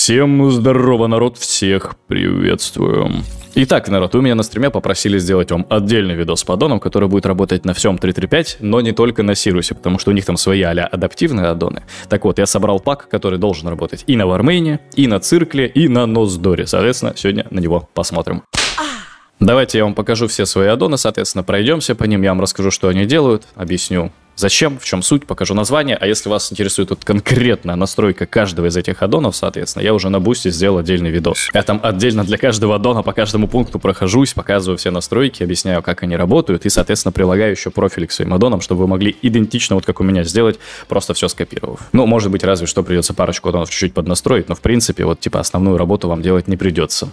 Всем здорово, народ, всех приветствую. Итак, народ, вы меня на стриме попросили сделать вам отдельный видос по аддонам, который будет работать на всем 3.3.5, но не только на Сирусе, потому что у них там свои а-ля адаптивные аддоны. Так вот, я собрал пак, который должен работать и на Вармейне, и на Циркле, и на Ноздоре. Соответственно, сегодня на него посмотрим. Давайте я вам покажу все свои аддоны, соответственно, пройдемся по ним, я вам расскажу, что они делают, объясню зачем, в чем суть, покажу название, а если вас интересует тут конкретная настройка каждого из этих аддонов, соответственно, я уже на бусте сделал отдельный видос. Я там отдельно для каждого аддона по каждому пункту прохожусь, показываю все настройки, объясняю, как они работают, и, соответственно, прилагаю еще профиль к своим аддонам, чтобы вы могли идентично, вот как у меня, сделать, просто все скопировав. Ну, может быть, разве что придется парочку аддонов чуть-чуть поднастроить, но, в принципе, вот, типа, основную работу вам делать не придется.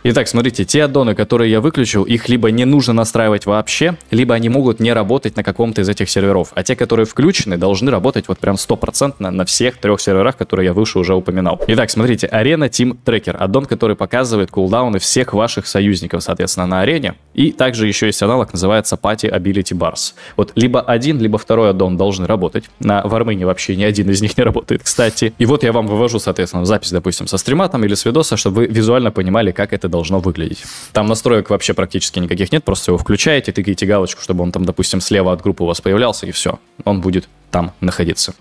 Итак, смотрите, те аддоны, которые я выключил, их либо не нужно настраивать вообще, либо они могут не работать на каком-то из этих серверов. А те, которые включены, должны работать вот прям 100% на всех 3 серверах, которые я выше уже упоминал. Итак, смотрите, Arena Team Tracker. Аддон, который показывает кулдауны всех ваших союзников, соответственно, на арене. И также еще есть аналог, называется Party Ability Bars. Вот либо один, либо второй аддон должны работать. На Вармейне вообще ни один из них не работает, кстати. И вот я вам вывожу, соответственно, в запись, допустим, со стрима там или с видоса, чтобы вы визуально понимали, как это должно выглядеть. Там настроек вообще практически никаких нет, просто его включаете, тыкаете галочку, чтобы он там, допустим, слева от группы у вас появлялся, и все, он будет там находиться.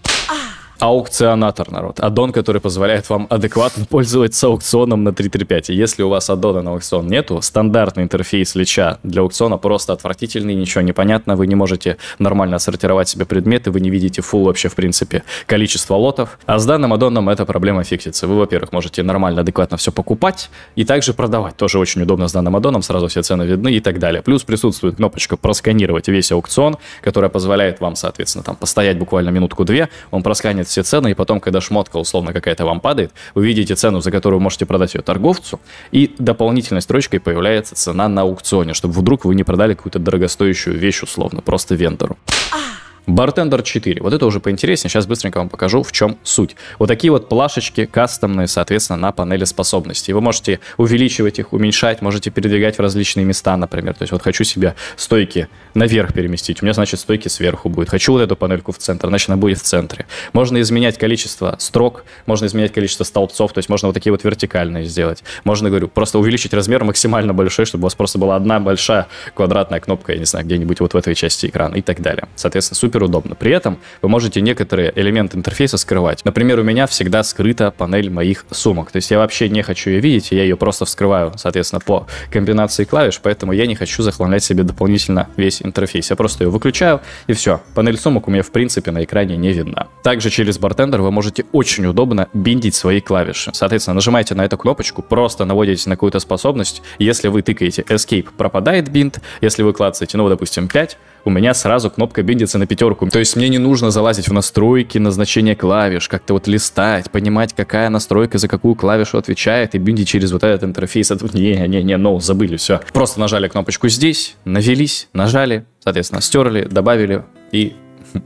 Аукционатор, народ. Аддон, который позволяет вам адекватно пользоваться аукционом на 3.3.5. Если у вас аддона на аукцион нету, стандартный интерфейс лича для аукциона просто отвратительный, ничего не понятно, вы не можете нормально отсортировать себе предметы, вы не видите фулл вообще, в принципе, количество лотов. А с данным аддоном эта проблема фиксится. Вы, во-первых, можете нормально, адекватно все покупать и также продавать. Тоже очень удобно с данным аддоном, сразу все цены видны и так далее. Плюс присутствует кнопочка «Просканировать весь аукцион», которая позволяет вам, соответственно, там постоять буквально минутку-две, он просканит все цены, и потом, когда шмотка условно какая-то вам падает, вы видите цену, за которую можете продать ее торговцу, и дополнительной строчкой появляется цена на аукционе, чтобы вдруг вы не продали какую-то дорогостоящую вещь условно, просто вендору. Bartender 4. Вот это уже поинтереснее. Сейчас быстренько вам покажу, в чем суть. Вот такие вот плашечки кастомные, соответственно, на панели способностей. Вы можете увеличивать их, уменьшать, можете передвигать в различные места, например. То есть вот хочу себе стойки наверх переместить, у меня, значит, стойки сверху будет. Хочу вот эту панельку в центр, значит, она будет в центре. Можно изменять количество строк, можно изменять количество столбцов, то есть можно вот такие вот вертикальные сделать. Можно, говорю, просто увеличить размер максимально большой, чтобы у вас просто была одна большая квадратная кнопка, я не знаю, где-нибудь вот в этой части экрана и так далее. Соответственно, супер удобно. При этом вы можете некоторые элементы интерфейса скрывать. Например, у меня всегда скрыта панель моих сумок. То есть я вообще не хочу ее видеть, я ее просто вскрываю, соответственно, по комбинации клавиш, поэтому я не хочу захламлять себе дополнительно весь интерфейс. Я просто ее выключаю, и все. Панель сумок у меня, в принципе, на экране не видна. Также через Bartender вы можете очень удобно биндить свои клавиши. Соответственно, нажимаете на эту кнопочку, просто наводите на какую-то способность. Если вы тыкаете Escape, пропадает бинд. Если вы клацаете, ну, допустим, 5, у меня сразу кнопка биндится на 5. То есть мне не нужно залазить в настройки, назначение клавиш, как-то вот листать, понимать, какая настройка за какую клавишу отвечает, и биндить через вот этот интерфейс. А тут не, забыли, все. Просто нажали кнопочку здесь, навелись, нажали, соответственно, стерли, добавили и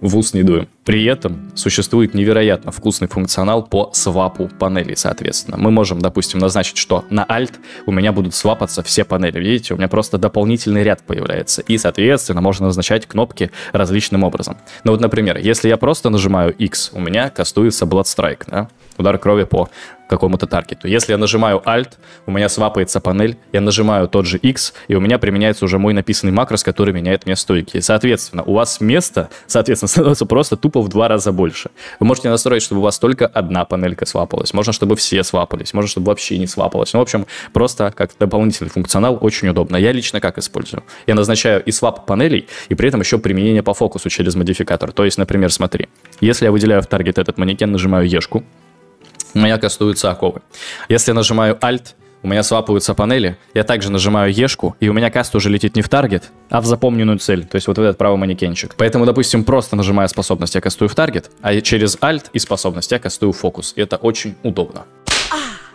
в ус не дуем. При этом существует невероятно вкусный функционал по свапу панелей, соответственно. Мы можем, допустим, назначить, что на Alt у меня будут свапаться все панели. Видите, у меня просто дополнительный ряд появляется. И, соответственно, можно назначать кнопки различным образом. Ну вот, например, если я просто нажимаю X, у меня кастуется Bloodstrike, да? Удар крови по какому-то таргету. Если я нажимаю Alt, у меня свапается панель, я нажимаю тот же X, и у меня применяется уже мой написанный макрос, который меняет мне стойки. Соответственно, у вас место, соответственно, становится просто тупо в 2 раза больше. Вы можете настроить, чтобы у вас только одна панелька свапалась, можно, чтобы все свапались, можно, чтобы вообще не свапалось. Ну, в общем, просто как дополнительный функционал очень удобно. Я лично как использую? Я назначаю и свап панелей, и при этом еще применение по фокусу через модификатор. То есть, например, смотри, если я выделяю в таргет этот манекен, нажимаю Ешку, у меня кастуются оковы. Если я нажимаю Alt, у меня свапаются панели, я также нажимаю Ешку, и у меня каст уже летит не в таргет, а в запомненную цель, то есть вот в этот правый манекенчик. Поэтому, допустим, просто нажимая способность, я кастую в таргет, а через Alt и способность я кастую фокус. И это очень удобно.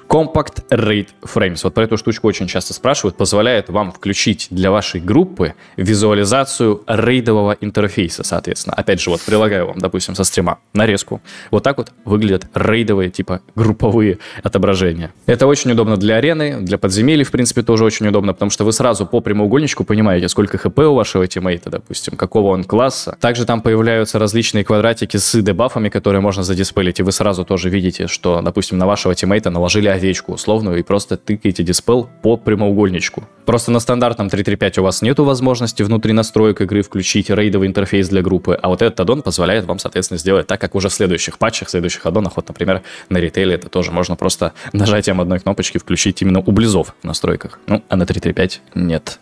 Compact Raid Frames. Вот про эту штучку очень часто спрашивают. Позволяет вам включить для вашей группы визуализацию рейдового интерфейса, соответственно. Опять же, вот прилагаю вам, допустим, со стрима нарезку. Вот так вот выглядят рейдовые, типа групповые отображения. Это очень удобно для арены, для подземелий, в принципе, тоже очень удобно, потому что вы сразу по прямоугольничку понимаете, сколько хп у вашего тиммейта, допустим, какого он класса. Также там появляются различные квадратики с дебафами, которые можно задиспелить, и вы сразу тоже видите, что, допустим, на вашего тиммейта наложили овечку условную и просто тыкаете диспел по прямоугольничку. Просто на стандартном 3.3.5 у вас нету возможности внутри настроек игры включить рейдовый интерфейс для группы, а вот этот аддон позволяет вам, соответственно, сделать так, как уже в следующих патчах, в следующих аддонах, вот, например, на ритейле это тоже можно просто нажатием одной кнопочки включить именно у близов в настройках. Ну, а на 3.3.5 нет.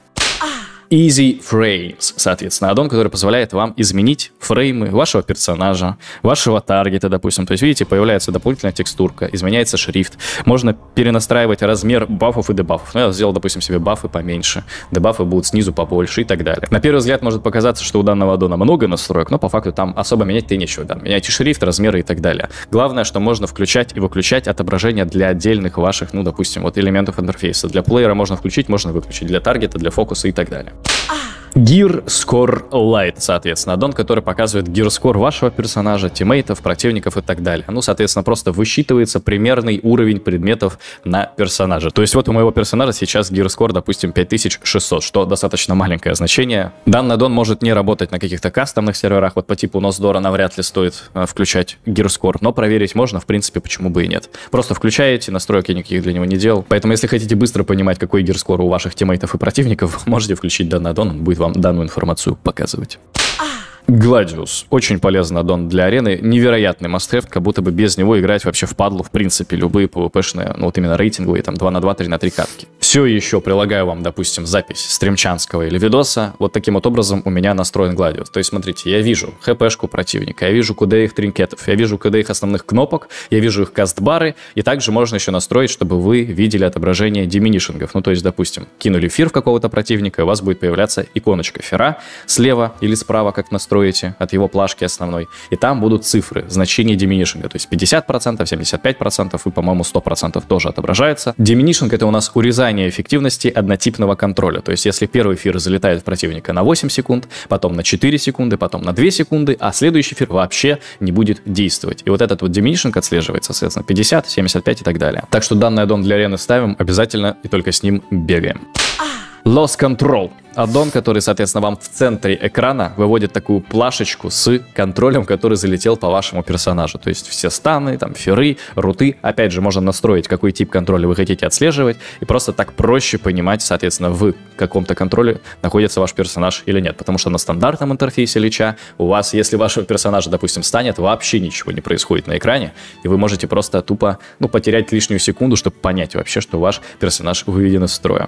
Easy Frames, соответственно, аддон, который позволяет вам изменить фреймы вашего персонажа, вашего таргета, допустим. То есть, видите, появляется дополнительная текстурка, изменяется шрифт. Можно перенастраивать размер бафов и дебафов. Ну, я сделал, допустим, себе бафы поменьше, дебафы будут снизу побольше и так далее. На первый взгляд может показаться, что у данного аддона много настроек, но по факту там особо менять-то и нечего. Да? Меняйте шрифт, размеры и так далее. Главное, что можно включать и выключать отображения для отдельных ваших, ну, допустим, вот элементов интерфейса. Для плеера можно включить, можно выключить, для таргета, для фокуса и так далее. Gear Score Lite, соответственно, аддон, который показывает Gear Score вашего персонажа, тиммейтов, противников и так далее. Ну, соответственно, просто высчитывается примерный уровень предметов на персонажа. То есть вот у моего персонажа сейчас Gear Score, допустим, 5600, что достаточно маленькое значение. Данный аддон может не работать на каких-то кастомных серверах, вот по типу Nosdora навряд ли стоит включать Gear Score, но проверить можно, в принципе, почему бы и нет. Просто включаете, настроек я никаких для него не делал. Поэтому, если хотите быстро понимать, какой Gear Score у ваших тиммейтов и противников, можете включить данный аддон, он будет вам данную информацию показывать. Gladius. Очень полезный аддон для арены. Невероятный must-have, как будто бы без него играть вообще впадло, в принципе, любые PvP-шные, ну вот именно рейтинговые, там 2 на 2, 3 на 3 катки. Все еще прилагаю вам, допустим, запись стримчанского или видоса. Вот таким вот образом у меня настроен Gladius. То есть, смотрите, я вижу хпшку противника, я вижу КД их тринкетов, я вижу КД их основных кнопок, я вижу их кастбары, и также можно еще настроить, чтобы вы видели отображение диминишингов. Ну, то есть, допустим, кинули фир в какого-то противника, и у вас будет появляться иконочка фира слева или справа, как настроить от его плашки основной, и там будут цифры, значения диминишинга, то есть 50%, 75% и, по-моему, 100% тоже отображается. Диминишинг — это у нас урезание эффективности однотипного контроля, то есть если первый фир залетает в противника на 8 секунд, потом на 4 секунды, потом на 2 секунды, а следующий фир вообще не будет действовать. И вот этот вот диминишинг отслеживается, соответственно, 50, 75 и так далее. Так что данный аддон для арены ставим обязательно и только с ним бегаем. Loss Control. Аддон, который, соответственно, вам в центре экрана выводит такую плашечку с контролем, который залетел по вашему персонажу. То есть все станы, там, фиры, руты. Опять же, можно настроить, какой тип контроля вы хотите отслеживать. И просто так проще понимать, соответственно, в каком-то контроле находится ваш персонаж или нет. Потому что на стандартном интерфейсе Лича у вас, если вашего персонажа, допустим, станет, вообще ничего не происходит на экране. И вы можете просто тупо, ну, потерять лишнюю секунду, чтобы понять вообще, что ваш персонаж выведен из строя.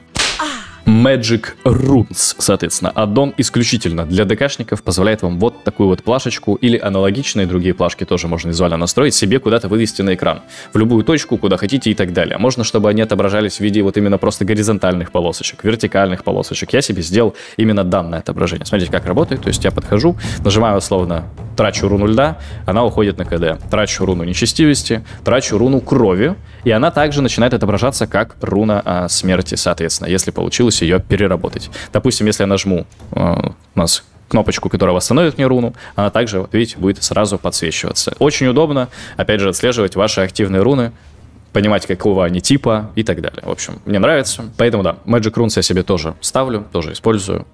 Magic Runes, соответственно, аддон исключительно для ДКшников, позволяет вам вот такую вот плашечку или аналогичные другие плашки тоже можно визуально настроить, себе куда-то вывести на экран, в любую точку, куда хотите и так далее. Можно, чтобы они отображались в виде вот именно просто горизонтальных полосочек, вертикальных полосочек. Я себе сделал именно данное отображение. Смотрите, как работает. То есть я подхожу, нажимаю условно, трачу руну льда, она уходит на КД. Трачу руну нечестивости, трачу руну крови, и она также начинает отображаться как руна смерти, соответственно, если получилось ее переработать. Допустим, если я нажму у нас кнопочку, которая восстановит мне руну, она также, вот видите, будет сразу подсвечиваться. Очень удобно, опять же, отслеживать ваши активные руны, понимать, какого они типа и так далее. В общем, мне нравится. Поэтому да, Magic Runes я себе тоже ставлю, тоже использую.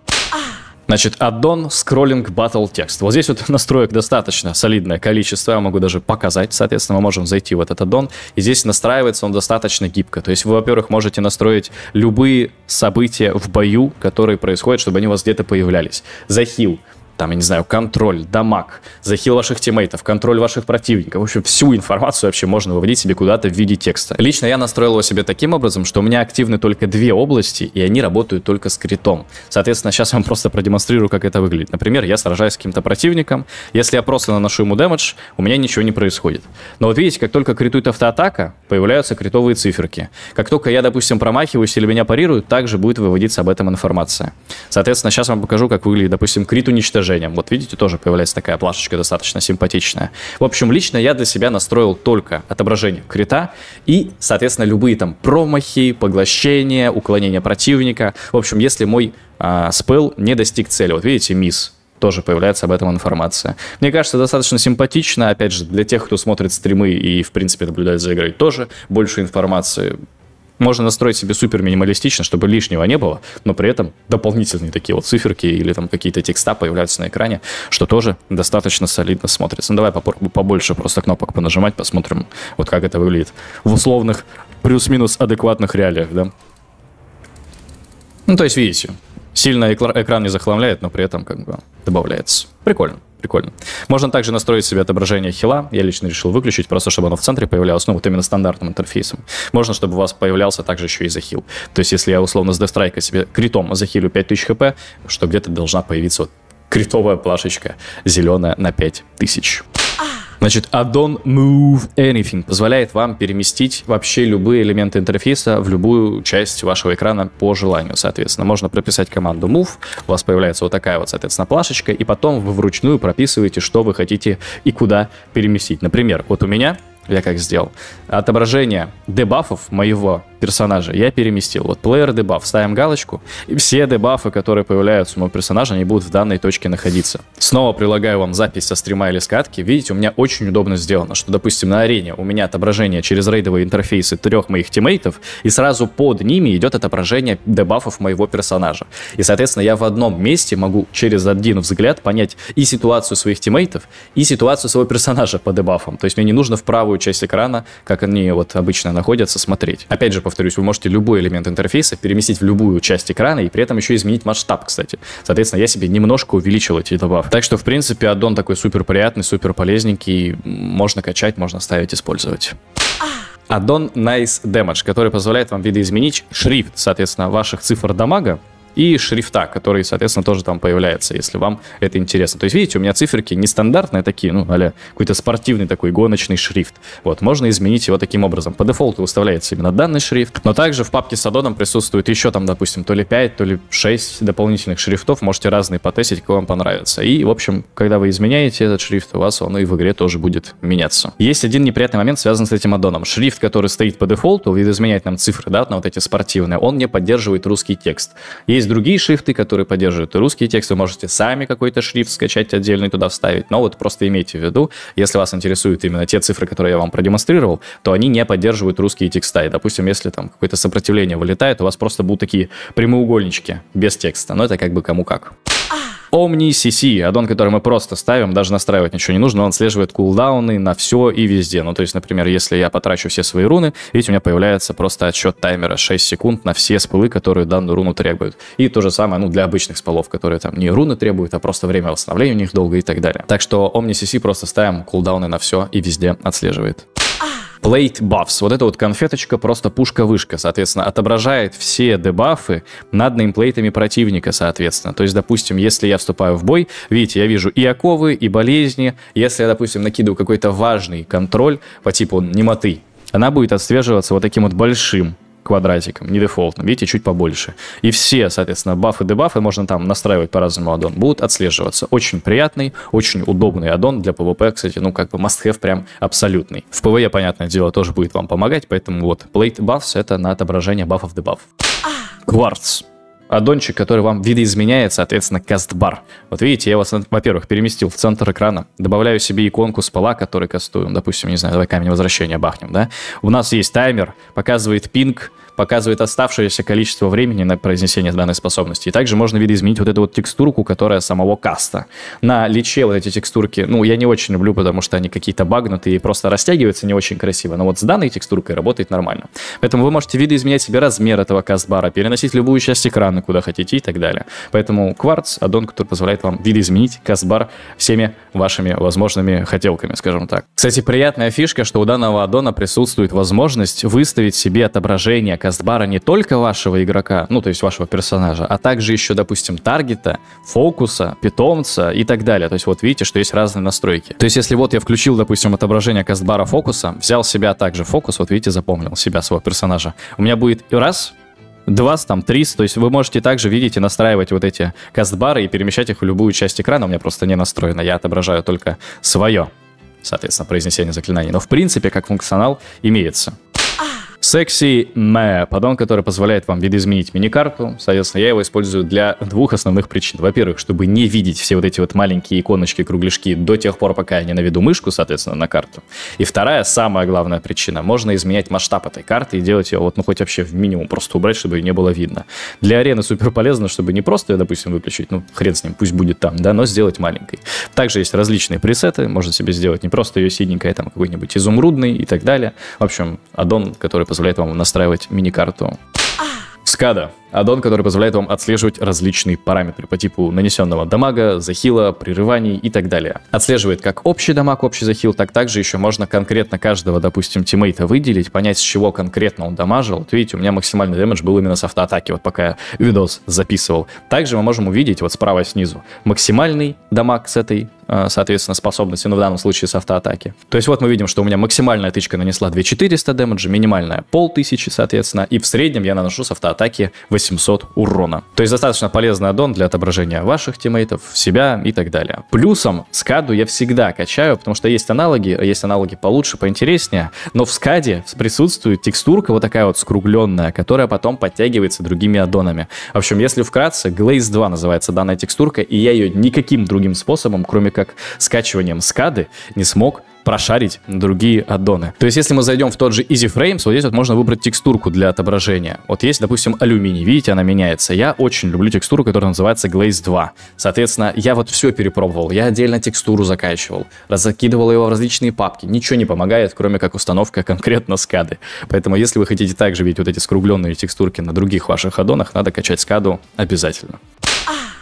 Значит, аддон Scrolling Battle Text. Вот здесь вот настроек достаточно солидное количество, я могу даже показать. Соответственно, мы можем зайти в этот аддон, и здесь настраивается он достаточно гибко. То есть вы, во-первых, можете настроить любые события в бою, которые происходят, чтобы они у вас где-то появлялись. Захил, там, я не знаю, контроль, дамаг, захил ваших тиммейтов, контроль ваших противников. В общем, всю информацию вообще можно выводить себе куда-то в виде текста. Лично я настроил его себе таким образом, что у меня активны только 2 области, и они работают только с критом. Соответственно, сейчас я вам просто продемонстрирую, как это выглядит. Например, я сражаюсь с каким-то противником, если я просто наношу ему дэмэдж, у меня ничего не происходит. Но вот видите, как только критует автоатака, появляются критовые циферки. Как только я, допустим, промахиваюсь или меня парируют, также будет выводиться об этом информация. Соответственно, сейчас вам покажу, как выглядит, допустим, крит уничтожения. отображением. Вот видите, тоже появляется такая плашечка достаточно симпатичная. В общем, лично я для себя настроил только отображение крита и, соответственно, любые там промахи, поглощения, уклонения противника. В общем, если мой спелл не достиг цели, вот видите, мисс, тоже появляется об этом информация. Мне кажется, достаточно симпатично. Опять же, для тех, кто смотрит стримы и, в принципе, наблюдает за игрой, тоже больше информации. Можно настроить себе супер минималистично, чтобы лишнего не было, но при этом дополнительные такие вот циферки или там какие-то текста появляются на экране, что тоже достаточно солидно смотрится. Ну, давай попробуем побольше просто кнопок понажимать, посмотрим, вот как это выглядит в условных плюс-минус адекватных реалиях, да. Ну, то есть, видите, сильно экран не захламляет, но при этом как бы добавляется. Прикольно. Прикольно. Можно также настроить себе отображение хила. Я лично решил выключить, просто чтобы оно в центре появлялось, ну вот именно стандартным интерфейсом. Можно, чтобы у вас появлялся также еще и захил. То есть если я условно с дефстрайка себе критом захилю 5000 хп, что где-то должна появиться вот критовая плашечка зеленая на 5000. Значит, Add-on Move Anything позволяет вам переместить вообще любые элементы интерфейса в любую часть вашего экрана по желанию, соответственно. Можно прописать команду Move, у вас появляется вот такая вот, соответственно, плашечка, и потом вы вручную прописываете, что вы хотите и куда переместить. Например, вот у меня, я как сделал, отображение дебафов моего персонажа я переместил. Вот player debuff, ставим галочку, и все дебафы, которые появляются у моего персонажа, они будут в данной точке находиться. Снова прилагаю вам запись со стрима или скатки. Видите, у меня очень удобно сделано, что, допустим, на арене у меня отображение через рейдовые интерфейсы 3 моих тиммейтов, и сразу под ними идет отображение дебафов моего персонажа. И, соответственно, я в одном месте могу через один взгляд понять и ситуацию своих тиммейтов, и ситуацию своего персонажа по дебафам. То есть мне не нужно в правую часть экрана, как они вот обычно находятся, смотреть. Опять же, повторюсь, вы можете любой элемент интерфейса переместить в любую часть экрана и при этом еще изменить масштаб, кстати. Соответственно, я себе немножко увеличил эти дебафы. Так что, в принципе, аддон такой супер приятный, супер полезненький. Можно качать, можно ставить, использовать. Аддон Nice Damage, который позволяет вам видоизменить шрифт, соответственно, ваших цифр дамага и шрифта, который, соответственно, тоже там появляется, если вам это интересно. То есть, видите, у меня циферки нестандартные такие, ну, а-ля какой-то спортивный такой гоночный шрифт. Вот, можно изменить его таким образом. По дефолту выставляется именно данный шрифт, но также в папке с аддоном присутствует еще там, допустим, то ли 5, то ли 6 дополнительных шрифтов. Можете разные потестить, какой вам понравится. И, в общем, когда вы изменяете этот шрифт, у вас он и в игре тоже будет меняться. Есть один неприятный момент, связан с этим аддоном. Шрифт, который стоит по дефолту, видоизменяет нам цифры, да, на вот эти спортивные, он не поддерживает русский текст. Есть другие шрифты, которые поддерживают и русский текст, вы можете сами какой-то шрифт скачать отдельный туда вставить, но вот просто имейте в виду, если вас интересуют именно те цифры, которые я вам продемонстрировал, то они не поддерживают русские текста, и, допустим, если там какое-то сопротивление вылетает, у вас просто будут такие прямоугольнички без текста, но это как бы кому как. Omni CC, аддон, который мы просто ставим, даже настраивать ничего не нужно, он отслеживает кулдауны на все и везде. Ну, то есть, например, если я потрачу все свои руны, видите, у меня появляется просто отсчет таймера 6 секунд на все спылы, которые данную руну требуют. И то же самое, ну, для обычных спылов, которые там не руны требуют, а просто время восстановления у них долго и так далее. Так что Omni CC просто ставим, кулдауны на все и везде отслеживает. Plate Buffs. Вот эта вот конфеточка просто пушка-вышка, соответственно, отображает все дебафы над неймплейтами противника, соответственно. То есть, допустим, если я вступаю в бой, видите, я вижу и оковы, и болезни. Если я, допустим, накидываю какой-то важный контроль по типу немоты, она будет отслеживаться вот таким вот большим квадратиком, не дефолтным, видите, чуть побольше. И все, соответственно, бафы-дебафы, можно там настраивать по-разному аддон, будут отслеживаться. Очень приятный, очень удобный аддон для PvP, кстати, ну как бы must-have прям абсолютный. В PvE, понятное дело, тоже будет вам помогать, поэтому вот Plate Buffs это на отображение бафов-дебаф. Кварц. Аддончик, который вам видоизменяет, соответственно, кастбар. Вот видите, я его, во-первых, переместил в центр экрана, добавляю себе иконку спала, который кастую. Допустим, не знаю, давай камень возвращения бахнем, да? У нас есть таймер, показывает пинг, показывает оставшееся количество времени на произнесение данной способности. И также можно видоизменить вот эту вот текстурку, которая самого каста. На личе вот эти текстурки, ну, я не очень люблю, потому что они какие-то багнутые и просто растягиваются не очень красиво. Но вот с данной текстуркой работает нормально. Поэтому вы можете видоизменять себе размер этого кастбара, переносить в любую часть экрана, куда хотите и так далее. Поэтому Кварц — аддон, который позволяет вам видоизменить кастбар всеми вашими возможными хотелками, скажем так. Кстати, приятная фишка, что у данного аддона присутствует возможность выставить себе отображение кастбара не только вашего игрока, ну, то есть вашего персонажа, а также еще, допустим, таргета, фокуса, питомца и так далее. То есть вот видите, что есть разные настройки. То есть если вот я включил, допустим, отображение кастбара фокуса, взял себя также фокус, вот видите, запомнил себя, своего персонажа, у меня будет раз 2, там 3, то есть вы можете также видеть и настраивать вот эти кастбары и перемещать их в любую часть экрана. У меня просто не настроено, я отображаю только свое, соответственно, произнесение заклинаний. Но в принципе, как функционал, имеется. Sexy Map, аддон, который позволяет вам видоизменить миникарту. Соответственно, я его использую для 2 основных причин. Во-первых, чтобы не видеть все вот эти вот маленькие иконочки, кругляшки до тех пор, пока я не наведу мышку, соответственно, на карту. И вторая, самая главная причина, можно изменять масштаб этой карты и делать ее вот, ну, хоть вообще в минимум, просто убрать, чтобы ее не было видно. Для арены супер полезно, чтобы не просто ее, допустим, выключить, ну, хрен с ним, пусть будет там, да, но сделать маленькой. Также есть различные пресеты, можно себе сделать не просто ее синенькой, а там какой-нибудь изумрудный и так далее. В общем, аддон, который позволяет вам настраивать миникарту. SCADA. Аддон, который позволяет вам отслеживать различные параметры по типу нанесенного дамага, захила, прерываний и так далее. Отслеживает как общий дамаг, общий захил, так также еще можно конкретно каждого, допустим, тиммейта выделить, понять, с чего конкретно он дамажил. Вот видите, у меня максимальный дэмэдж был именно с автоатаки, вот пока я видос записывал. Также мы можем увидеть вот справа снизу максимальный дамаг с этой, соответственно, способности, ну в данном случае с автоатаки. То есть вот мы видим, что у меня максимальная тычка нанесла 2400 дэмэджа, минимальная 1500, соответственно, и в среднем я наношу с автоатаки 800 урона. То есть достаточно полезный аддон для отображения ваших тиммейтов, себя и так далее. Плюсом скаду я всегда качаю, потому что есть аналоги получше, поинтереснее, но в скаде присутствует текстурка вот такая вот скругленная, которая потом подтягивается другими аддонами. В общем, если вкратце, Glaze 2 называется данная текстурка, и я ее никаким другим способом, кроме как скачиванием скады, не смог прошарить другие аддоны. То есть, если мы зайдем в тот же Easy Frames, вот здесь вот можно выбрать текстурку для отображения. Вот есть, допустим, алюминий, видите, она меняется. Я очень люблю текстуру, которая называется Glaze 2. Соответственно, я вот все перепробовал. Я отдельно текстуру закачивал, закидывал его в различные папки. Ничего не помогает, кроме как установка конкретно скады. Поэтому, если вы хотите также видеть вот эти скругленные текстурки на других ваших аддонах, надо качать скаду обязательно.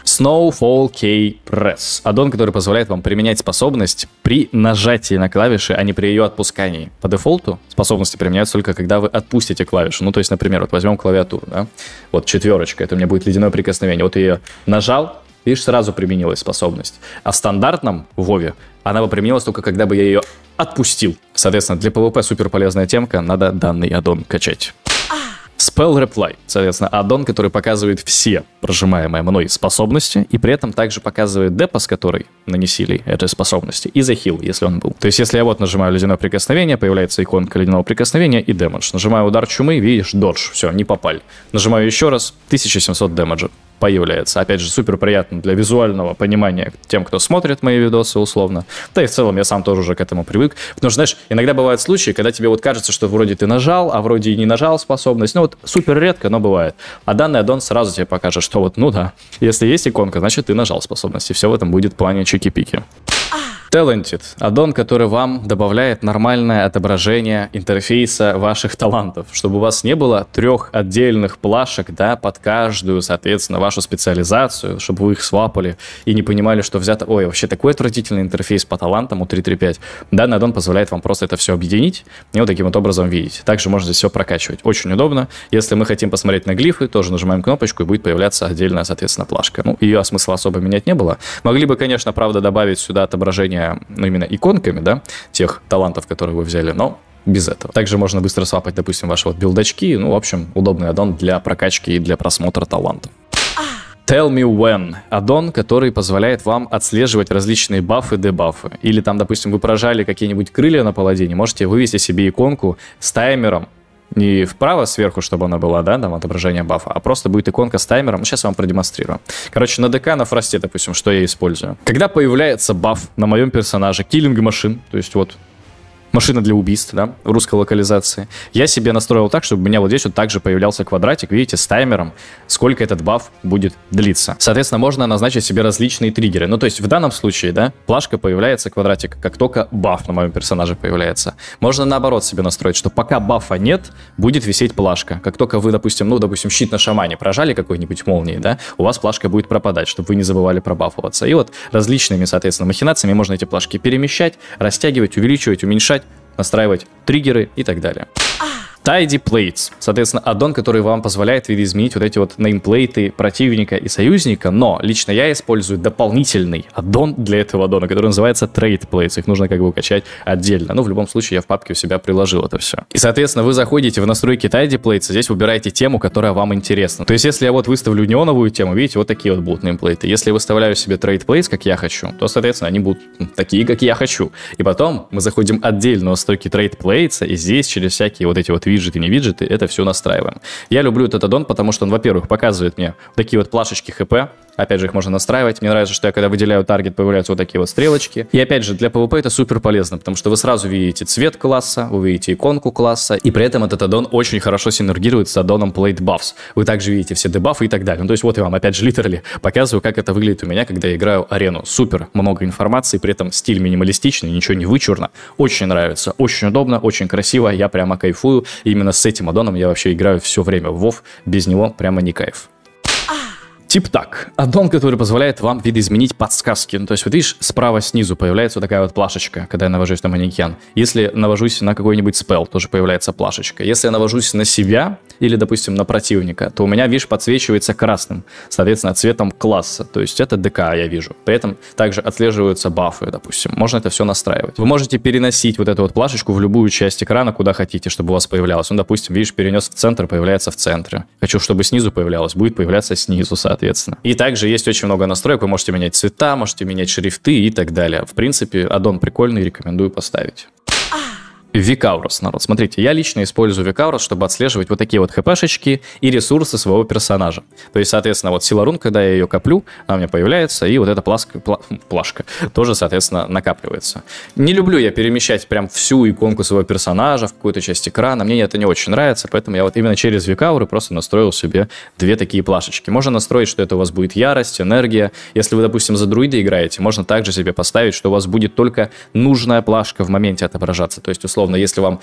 Snowfall K-Press. Аддон, который позволяет вам применять способность при нажатии на клавиши, а не при ее отпускании. По дефолту способности применяются только когда вы отпустите клавишу. Ну, то есть, например, вот возьмем клавиатуру, да? Вот 4, это у меня будет ледяное прикосновение. Вот я ее нажал, видишь, сразу применилась способность. А в стандартном Вове она бы применилась только когда бы я ее отпустил. Соответственно, для PvP супер полезная темка, надо данный аддон качать. Spell Reply, соответственно, аддон, который показывает все прожимаемые мной способности, и при этом также показывает депос, который нанесили этой способности, и захил, если он был. То есть, если я вот нажимаю ледяное прикосновение, появляется иконка ледяного прикосновения и дэмэдж. Нажимаю удар чумы, видишь, додж, все, не попали. Нажимаю еще раз, 1700 дэмэджа появляется. Опять же, супер приятно для визуального понимания тем, кто смотрит мои видосы условно. Да и в целом я сам тоже уже к этому привык. Потому что, знаешь, иногда бывают случаи, когда тебе вот кажется, что вроде ты нажал, а вроде и не нажал способность. Ну вот супер редко, но бывает. А данный аддон сразу тебе покажет, что вот, ну да, если есть иконка, значит ты нажал способность. И все в этом будет в плане чики-пики. Talented. Аддон, который вам добавляет нормальное отображение интерфейса ваших талантов, чтобы у вас не было 3 отдельных плашек, да, под каждую, соответственно, вашу специализацию, чтобы вы их свапали и не понимали, что взято... Ой, вообще такой отвратительный интерфейс по талантам у 3.3.5. Данный аддон позволяет вам просто это все объединить и вот таким вот образом видеть. Также можно здесь все прокачивать. Очень удобно. Если мы хотим посмотреть на глифы, тоже нажимаем кнопочку и будет появляться отдельная, соответственно, плашка. Ну, ее смысла особо менять не было. Могли бы, конечно, правда, добавить сюда отображение, ну, именно иконками, да, тех талантов, которые вы взяли, но без этого. Также можно быстро свапать, допустим, ваши вот билдачки. Ну, в общем, удобный аддон для прокачки и для просмотра талантов. Tell Me When. Аддон, который позволяет вам отслеживать различные бафы, дебафы. Или там, допустим, вы прожали какие-нибудь крылья на паладине, можете вывести себе иконку с таймером. Не вправо сверху, чтобы она была, да, там отображение бафа, а просто будет иконка с таймером. Сейчас я вам продемонстрирую. Короче, на ДК, на фросте, допустим, что я использую. Когда появляется баф на моем персонаже, Killing Machine, то есть вот машина для убийств, да, в русской локализации. Я себе настроил так, чтобы у меня вот здесь вот также появлялся квадратик, видите, с таймером, сколько этот баф будет длиться. Соответственно, можно назначить себе различные триггеры. Ну, то есть в данном случае, да, плашка появляется, квадратик, как только баф на моем персонаже появляется. Можно наоборот себе настроить, что пока бафа нет, будет висеть плашка. Как только вы, допустим, щит на шамане прожали какой-нибудь молнией, да, у вас плашка будет пропадать, чтобы вы не забывали пробафоваться. И вот различными, соответственно, махинациями можно эти плашки перемещать, растягивать, увеличивать, уменьшать, настраивать триггеры и так далее. Tidy Plates. Соответственно, аддон, который вам позволяет видоизменить вот эти вот неймплейты противника и союзника, но лично я использую дополнительный аддон для этого аддона, который называется Trade Plates. Их нужно как бы качать отдельно. Ну, в любом случае, я в папке у себя приложил это все. И, соответственно, вы заходите в настройки Tidy Plates, здесь выбираете тему, которая вам интересна. То есть, если я вот выставлю неоновую тему, видите, вот такие вот будут неймплейты. Если я выставляю себе Trade Plates, как я хочу, то, соответственно, они будут такие, как я хочу. И потом мы заходим отдельно в настройки Trade Plates, и здесь через всякие вот эти вот виджеты, не виджеты, это все настраиваем. Я люблю этот аддон, потому что он, во-первых, показывает мне вот такие вот плашечки ХП. Опять же, их можно настраивать. Мне нравится, что я когда выделяю таргет, появляются вот такие вот стрелочки. И опять же, для PvP это супер полезно, потому что вы сразу видите цвет класса, вы видите иконку класса, и при этом этот аддон очень хорошо синергирует с аддоном Plate Buffs. Вы также видите все дебафы и так далее. Ну, то есть вот я вам опять же литерали показываю, как это выглядит у меня, когда я играю арену. Супер много информации, при этом стиль минималистичный, ничего не вычурно. Очень нравится, очень удобно, очень красиво, я прямо кайфую. И именно с этим аддоном я вообще играю все время в WoW, без него прямо не кайф. Тип-так. Аддон, который позволяет вам видоизменить подсказки. Ну, то есть, вот видишь, справа снизу появляется вот такая вот плашечка, когда я навожусь на манекен. Если навожусь на какой-нибудь спелл, тоже появляется плашечка. Если я навожусь на себя или, допустим, на противника, то у меня, видишь, подсвечивается красным, соответственно, цветом класса. То есть, это ДК я вижу. При этом также отслеживаются бафы, допустим. Можно это все настраивать. Вы можете переносить вот эту вот плашечку в любую часть экрана, куда хотите, чтобы у вас появлялось. Ну, допустим, видишь, перенес в центр, появляется в центре. Хочу, чтобы снизу появлялось, будет появляться снизу, соответственно. И также есть очень много настроек, вы можете менять цвета, можете менять шрифты и так далее. В принципе, аддон прикольный, рекомендую поставить. Викаурус, народ. Смотрите, я лично использую Викаурус, чтобы отслеживать вот такие вот хпшечки и ресурсы своего персонажа. То есть, соответственно, вот сила рун, когда я ее коплю, она у меня появляется, и вот эта плашка тоже, соответственно, накапливается. Не люблю я перемещать прям всю иконку своего персонажа в какую-то часть экрана, мне это не очень нравится, поэтому я вот именно через Викауры просто настроил себе две такие плашечки. Можно настроить, что это у вас будет ярость, энергия. Если вы, допустим, за друида играете, можно также себе поставить, что у вас будет только нужная плашка в моменте отображаться. То есть, условно, если вам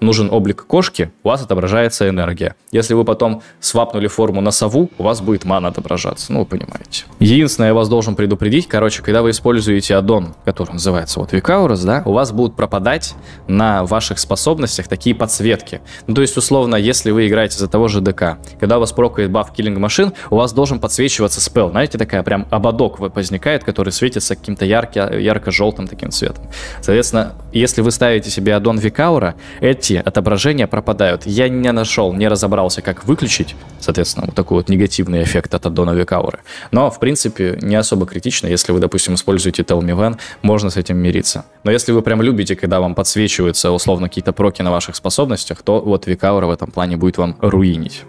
нужен облик кошки, у вас отображается энергия. Если вы потом свапнули форму на сову, у вас будет мана отображаться. Ну, вы понимаете. Единственное, я вас должен предупредить, короче, когда вы используете аддон, который называется вот Викаурус, да, у вас будут пропадать на ваших способностях такие подсветки. Ну, то есть, условно, если вы играете за того же ДК, когда у вас прокает баф Killing Machine, у вас должен подсвечиваться спелл. Знаете, такая прям ободок возникает, который светится каким-то ярко-желтым таким цветом. Соответственно, если вы ставите себе аддон Викаура, эти отображения пропадают. Я не нашел, не разобрался, как выключить, соответственно, вот такой вот негативный эффект от аддона Викауры. Но, в принципе, не особо критично. Если вы, допустим, используете Tell Me When, можно с этим мириться. Но если вы прям любите, когда вам подсвечиваются, условно, какие-то проки на ваших способностях, то вот Викаура в этом плане будет вам руинить.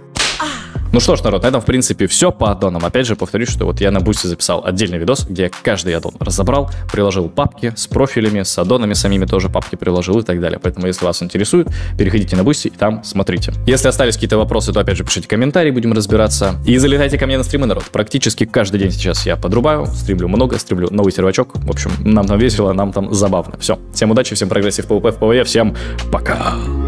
Ну что ж, народ, на этом, в принципе, все по аддонам. Опять же, повторюсь, что вот я на Бусти записал отдельный видос, где я каждый аддон разобрал, приложил папки с профилями, с аддонами самими тоже папки приложил и так далее. Поэтому, если вас интересует, переходите на Бусти и там смотрите. Если остались какие-то вопросы, то, опять же, пишите комментарии, будем разбираться. И залетайте ко мне на стримы, народ. Практически каждый день сейчас я подрубаю, стримлю много, стримлю новый сервачок. В общем, нам там весело, нам там забавно. Все. Всем удачи, всем прогрессив PvP в PvE, всем пока!